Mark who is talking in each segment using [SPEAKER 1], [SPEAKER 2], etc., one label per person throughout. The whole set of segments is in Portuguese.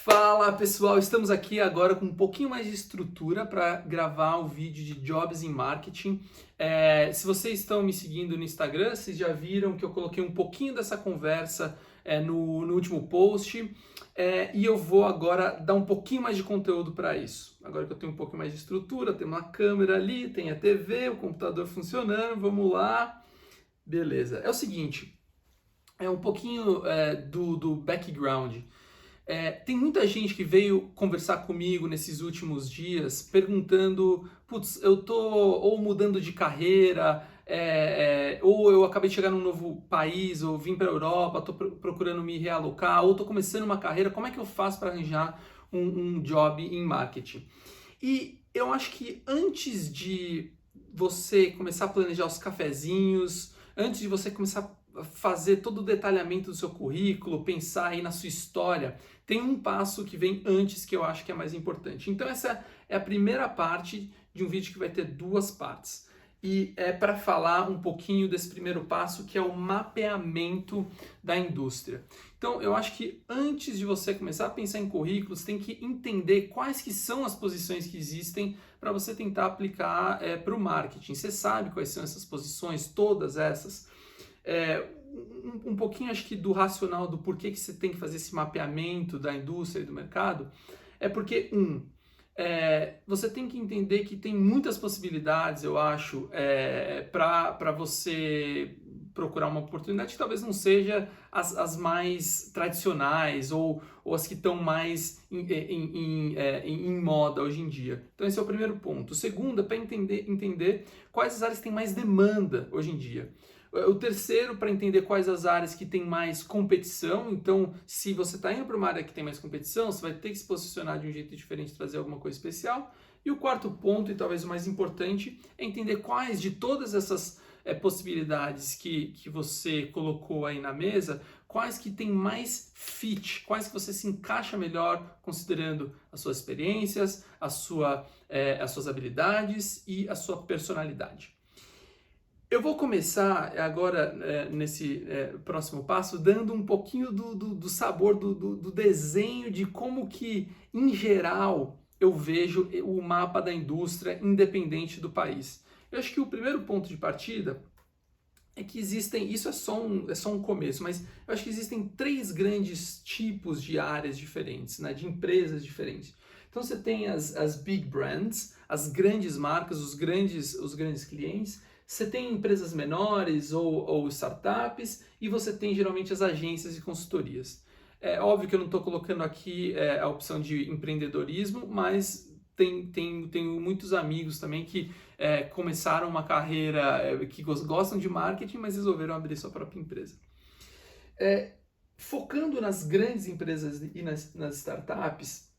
[SPEAKER 1] Fala pessoal, estamos aqui agora com um pouquinho mais de estrutura para gravar o vídeo de Jobs em Marketing. Se vocês estão me seguindo no Instagram, vocês já viram que eu coloquei um pouquinho dessa conversa no último post, e eu vou agora dar um pouquinho mais de conteúdo para isso. Agora que eu tenho um pouquinho mais de estrutura, tem uma câmera ali, tem a TV, o computador funcionando, vamos lá. Beleza, é o seguinte, é um pouquinho do background. Tem muita gente que veio conversar comigo nesses últimos dias perguntando, putz, eu tô ou mudando de carreira, ou eu acabei de chegar num novo país, ou vim para a Europa, tô procurando me realocar, ou tô começando uma carreira, como é que eu faço para arranjar um job em marketing? E eu acho que antes de você começar a planejar os cafezinhos, antes de você começar a fazer todo o detalhamento do seu currículo, pensar aí na sua história, tem um passo que vem antes que eu acho que é mais importante. Então essa é a primeira parte de um vídeo que vai ter duas partes. E é para falar um pouquinho desse primeiro passo, que é o mapeamento da indústria. Então, eu acho que antes de você começar a pensar em currículos, tem que entender quais que são as posições que existem para você tentar aplicar para o marketing. Você sabe quais são essas posições, todas essas? Um pouquinho, acho que, do racional do porquê que você tem que fazer esse mapeamento da indústria e do mercado, é porque, você tem que entender que tem muitas possibilidades, eu acho, para você procurar uma oportunidade que talvez não seja as mais tradicionais ou as que estão mais em moda hoje em dia. Então esse é o primeiro ponto. O segundo é para entender quais as áreas que têm mais demanda hoje em dia. O terceiro, para entender quais as áreas que têm mais competição. Então, se você está indo para uma área que tem mais competição, você vai ter que se posicionar de um jeito diferente, trazer alguma coisa especial. E o quarto ponto, e talvez o mais importante, é entender quais de todas essas possibilidades que você colocou aí na mesa, quais que tem mais fit, quais que você se encaixa melhor, considerando as suas experiências, as suas habilidades e a sua personalidade. Eu vou começar agora, nesse próximo passo, dando um pouquinho do sabor, do desenho de como que, em geral, eu vejo o mapa da indústria independente do país. Eu acho que o primeiro ponto de partida é que existem, isso é só um começo, mas eu acho que existem três grandes tipos de áreas diferentes, né, de empresas diferentes. Então você tem as big brands, as grandes marcas, os grandes clientes. Você tem empresas menores ou startups, e você tem geralmente as agências e consultorias. É óbvio que eu não estou colocando aqui a opção de empreendedorismo, mas tenho muitos amigos também que começaram uma carreira, que gostam de marketing, mas resolveram abrir sua própria empresa. Focando nas grandes empresas e nas startups,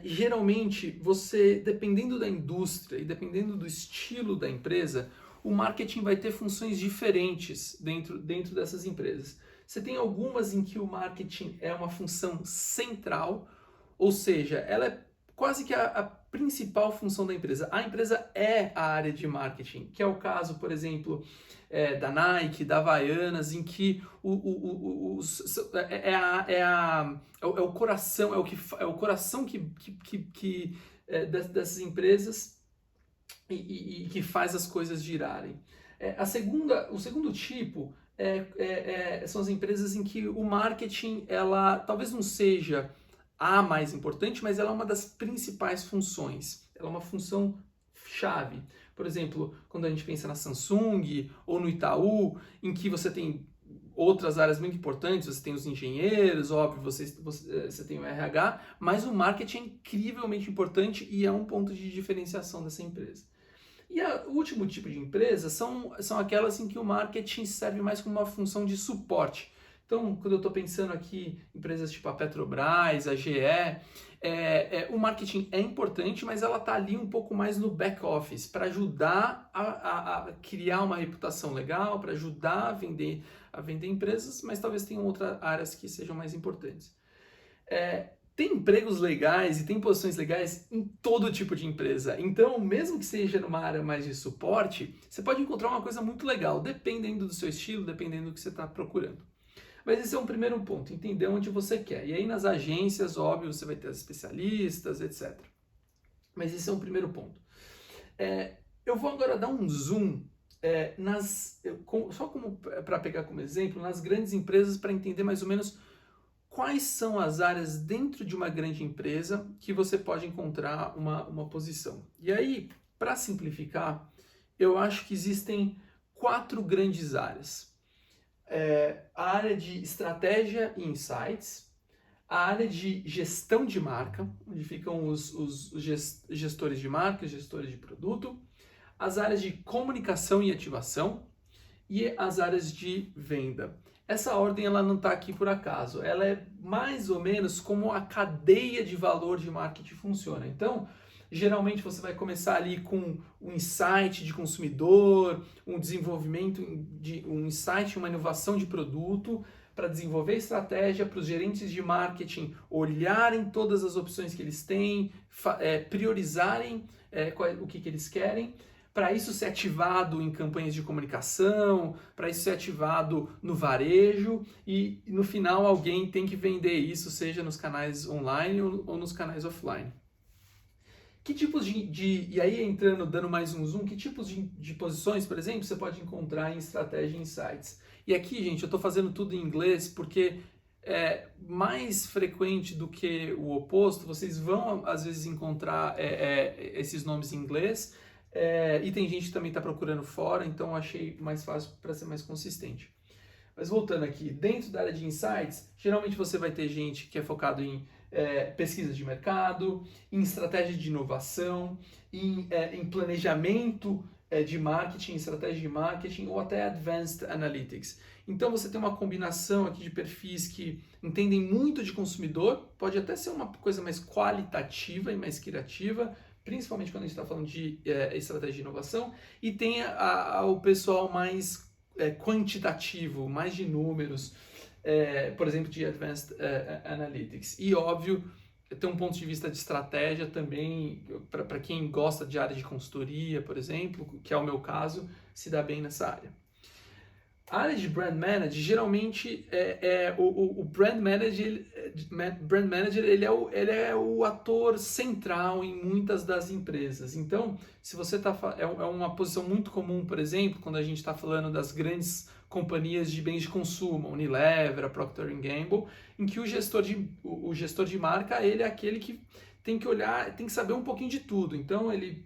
[SPEAKER 1] geralmente você, dependendo da indústria e dependendo do estilo da empresa, o marketing vai ter funções diferentes dentro dessas empresas. Você tem algumas em que o marketing é uma função central, ou seja, ela é quase que a principal função da empresa. A empresa é a área de marketing, que é o caso, por exemplo, da Nike, da Havaianas, em que é o coração, é o coração dessas empresas e que faz as coisas girarem. O segundo tipo são as empresas em que o marketing, ela talvez não seja a mais importante, mas ela é uma das principais funções. Ela é uma função chave. Por exemplo, quando a gente pensa na Samsung ou no Itaú, em que você tem outras áreas muito importantes, você tem os engenheiros, óbvio, você tem o RH, mas o marketing é incrivelmente importante e é um ponto de diferenciação dessa empresa. E o último tipo de empresa são aquelas em que o marketing serve mais como uma função de suporte. Então, quando eu estou pensando aqui em empresas tipo a Petrobras, a GE, o marketing é importante, mas ela está ali um pouco mais no back office, para ajudar a criar uma reputação legal, para ajudar a vender empresas, mas talvez tenham outras áreas que sejam mais importantes. Tem empregos legais e tem posições legais em todo tipo de empresa. Então, mesmo que seja numa área mais de suporte, você pode encontrar uma coisa muito legal, dependendo do seu estilo, dependendo do que você está procurando. Mas esse é um primeiro ponto, entender onde você quer. E aí nas agências, óbvio, você vai ter as especialistas, etc. Mas esse é um primeiro ponto. Eu vou agora dar um zoom só como para pegar como exemplo, nas grandes empresas para entender mais ou menos quais são as áreas dentro de uma grande empresa que você pode encontrar uma posição. E aí, para simplificar, eu acho que existem 4 grandes áreas. A área de estratégia e insights, a área de gestão de marca, onde ficam os gestores de marca, gestores de produto, as áreas de comunicação e ativação e as áreas de venda. Essa ordem ela não está aqui por acaso, ela é mais ou menos como a cadeia de valor de marketing funciona. Então, geralmente você vai começar ali com um insight de consumidor, um desenvolvimento de um insight, uma inovação de produto, para desenvolver estratégia, para os gerentes de marketing olharem todas as opções que eles têm, priorizarem o que eles querem, para isso ser ativado em campanhas de comunicação, para isso ser ativado no varejo e no final alguém tem que vender isso, seja nos canais online ou nos canais offline. Que tipos e aí entrando, dando mais um zoom, que tipos de posições, por exemplo, você pode encontrar em Estratégia e Insights? E aqui, gente, eu estou fazendo tudo em inglês porque é mais frequente do que o oposto, vocês vão às vezes encontrar esses nomes em inglês, e tem gente que também está procurando fora, então eu achei mais fácil para ser mais consistente. Mas voltando aqui, dentro da área de Insights, geralmente você vai ter gente que é focado em pesquisa de mercado, em estratégia de inovação, em planejamento de marketing, estratégia de marketing ou até Advanced Analytics. Então você tem uma combinação aqui de perfis que entendem muito de consumidor, pode até ser uma coisa mais qualitativa e mais criativa, principalmente quando a gente está falando de estratégia de inovação, e tem o pessoal mais quantitativo, mais de números, por exemplo, de Advanced Analytics. E, óbvio, tem um ponto de vista de estratégia também, para quem gosta de área de consultoria, por exemplo, que é o meu caso, se dá bem nessa área. A área de Brand Manager, geralmente, o Brand Manager, ele é o ator central em muitas das empresas. Então, se você é uma posição muito comum, por exemplo, quando a gente está falando das grandes companhias de bens de consumo, Unilever, a Procter & Gamble, em que o gestor de marca, ele é aquele que tem que olhar, tem que saber um pouquinho de tudo. Então, ele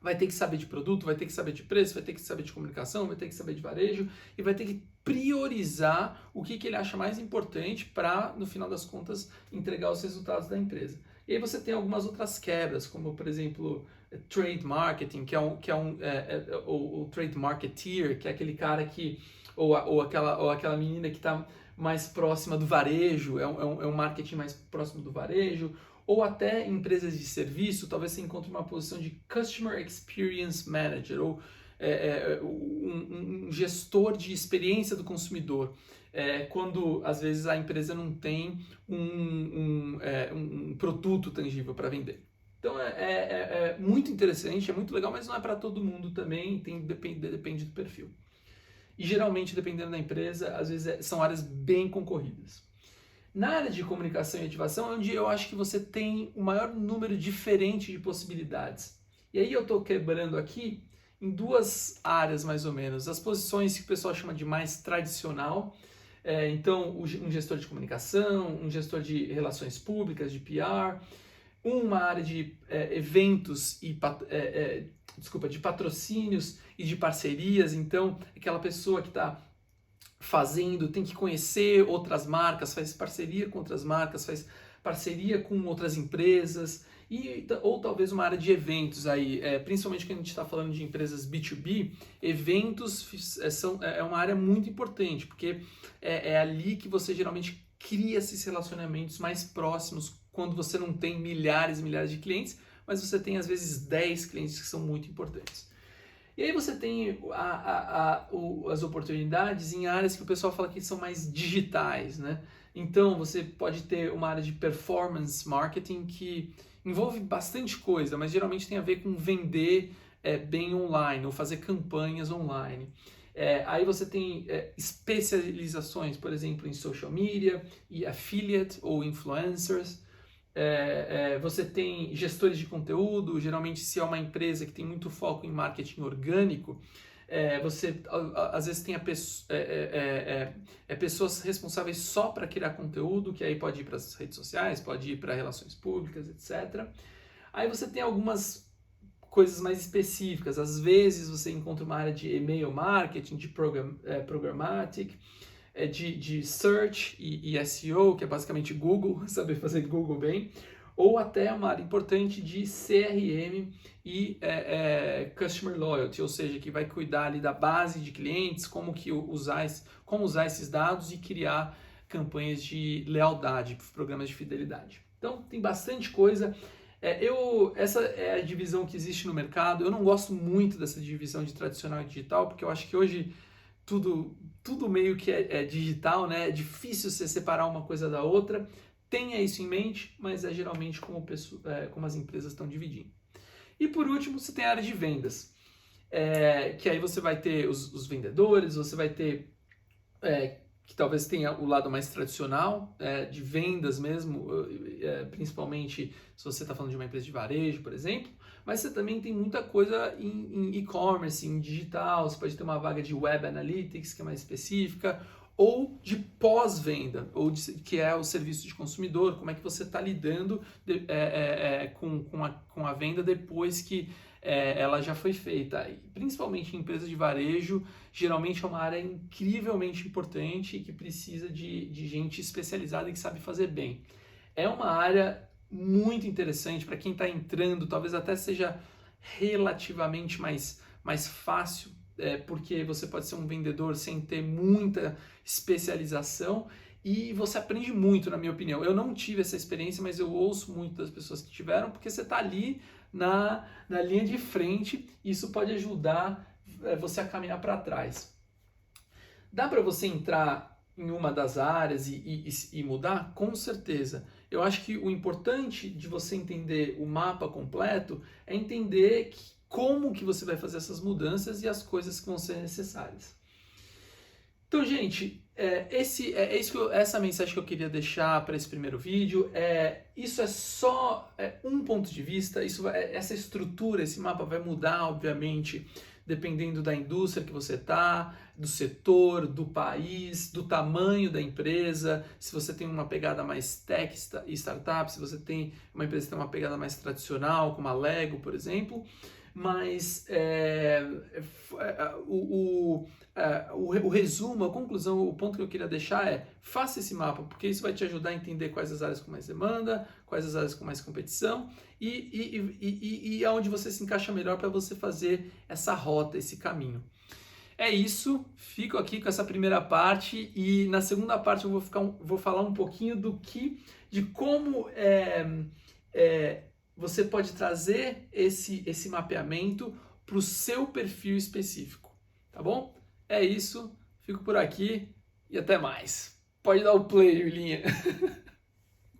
[SPEAKER 1] vai ter que saber de produto, vai ter que saber de preço, vai ter que saber de comunicação, vai ter que saber de varejo e vai ter que priorizar o que ele acha mais importante para, no final das contas, entregar os resultados da empresa. E aí você tem algumas outras quebras, como, por exemplo, trade marketing, o trade marketeer, que é aquele cara que, ou aquela menina que está mais próxima do varejo, é um marketing mais próximo do varejo, ou até empresas de serviço, talvez você encontre uma posição de Customer Experience Manager, ou um gestor de experiência do consumidor, quando às vezes a empresa não tem um produto tangível para vender. Então é muito interessante, é muito legal, mas não é para todo mundo também, depende do perfil. E geralmente, dependendo da empresa, às vezes são áreas bem concorridas. Na área de comunicação e ativação é onde eu acho que você tem o maior número diferente de possibilidades. E aí eu estou quebrando aqui em 2 áreas mais ou menos. As posições que o pessoal chama de mais tradicional, então um gestor de comunicação, um gestor de relações públicas, de PR, uma área de eventos e de patrocínios e de parcerias, então aquela pessoa que está tem que conhecer outras marcas, faz parceria com outras marcas, faz parceria com outras empresas, ou talvez uma área de eventos aí, principalmente quando a gente está falando de empresas B2B, eventos é uma área muito importante, porque é ali que você geralmente cria esses relacionamentos mais próximos, quando você não tem milhares e milhares de clientes, mas você tem às vezes 10 clientes que são muito importantes. E aí você tem as oportunidades em áreas que o pessoal fala que são mais digitais, né? Então você pode ter uma área de performance marketing que envolve bastante coisa, mas geralmente tem a ver com vender bem online ou fazer campanhas online. Aí você tem especializações, por exemplo, em social media e affiliate ou influencers. Você tem gestores de conteúdo, geralmente se é uma empresa que tem muito foco em marketing orgânico, você às vezes tem pessoas responsáveis só para criar conteúdo, que aí pode ir para as redes sociais, pode ir para relações públicas, etc. Aí você tem algumas coisas mais específicas, às vezes você encontra uma área de e-mail marketing, de programmatic, de search e SEO, que é basicamente Google, saber fazer Google bem, ou até uma área importante de CRM e Customer Loyalty, ou seja, que vai cuidar ali da base de clientes, como usar esses dados e criar campanhas de lealdade, programas de fidelidade. Então, tem bastante coisa. Essa é a divisão que existe no mercado. Eu não gosto muito dessa divisão de tradicional e digital, porque eu acho que hoje tudo meio que é digital, né? É difícil você separar uma coisa da outra. Tenha isso em mente, mas é geralmente como as empresas estão dividindo. E por último, você tem a área de vendas, que aí você vai ter os vendedores, você vai ter que talvez tenha o lado mais tradicional de vendas mesmo, principalmente se você está falando de uma empresa de varejo, por exemplo, mas você também tem muita coisa em e-commerce, em digital, você pode ter uma vaga de Web Analytics, que é mais específica, ou de pós-venda, que é o serviço de consumidor, como é que você está lidando com a venda depois que ela já foi feita. E, principalmente em empresas de varejo, geralmente é uma área incrivelmente importante e que precisa de gente especializada e que sabe fazer bem. É uma área muito interessante para quem está entrando, talvez até seja relativamente mais fácil, porque você pode ser um vendedor sem ter muita especialização e você aprende muito, na minha opinião. Eu não tive essa experiência, mas eu ouço muito das pessoas que tiveram, porque você está ali na linha de frente e isso pode ajudar você a caminhar para trás. Dá para você entrar em uma das áreas e mudar? Com certeza. Eu acho que o importante de você entender o mapa completo é entender como que você vai fazer essas mudanças e as coisas que vão ser necessárias. Então, gente, essa mensagem que eu queria deixar para esse primeiro vídeo. Isso é só um ponto de vista, essa estrutura, esse mapa vai mudar, obviamente, dependendo da indústria que você está, do setor, do país, do tamanho da empresa, se você tem uma pegada mais tech e startup, se você tem uma empresa que tem uma pegada mais tradicional, como a Lego, por exemplo. Mas o resumo, a conclusão, o ponto que eu queria deixar faça esse mapa, porque isso vai te ajudar a entender quais as áreas com mais demanda, quais as áreas com mais competição e aonde você se encaixa melhor para você fazer essa rota, esse caminho. É isso, fico aqui com essa primeira parte e na segunda parte eu vou falar um pouquinho de como você pode trazer esse mapeamento para o seu perfil específico, tá bom? É isso, fico por aqui e até mais. Pode dar o play, Julinha.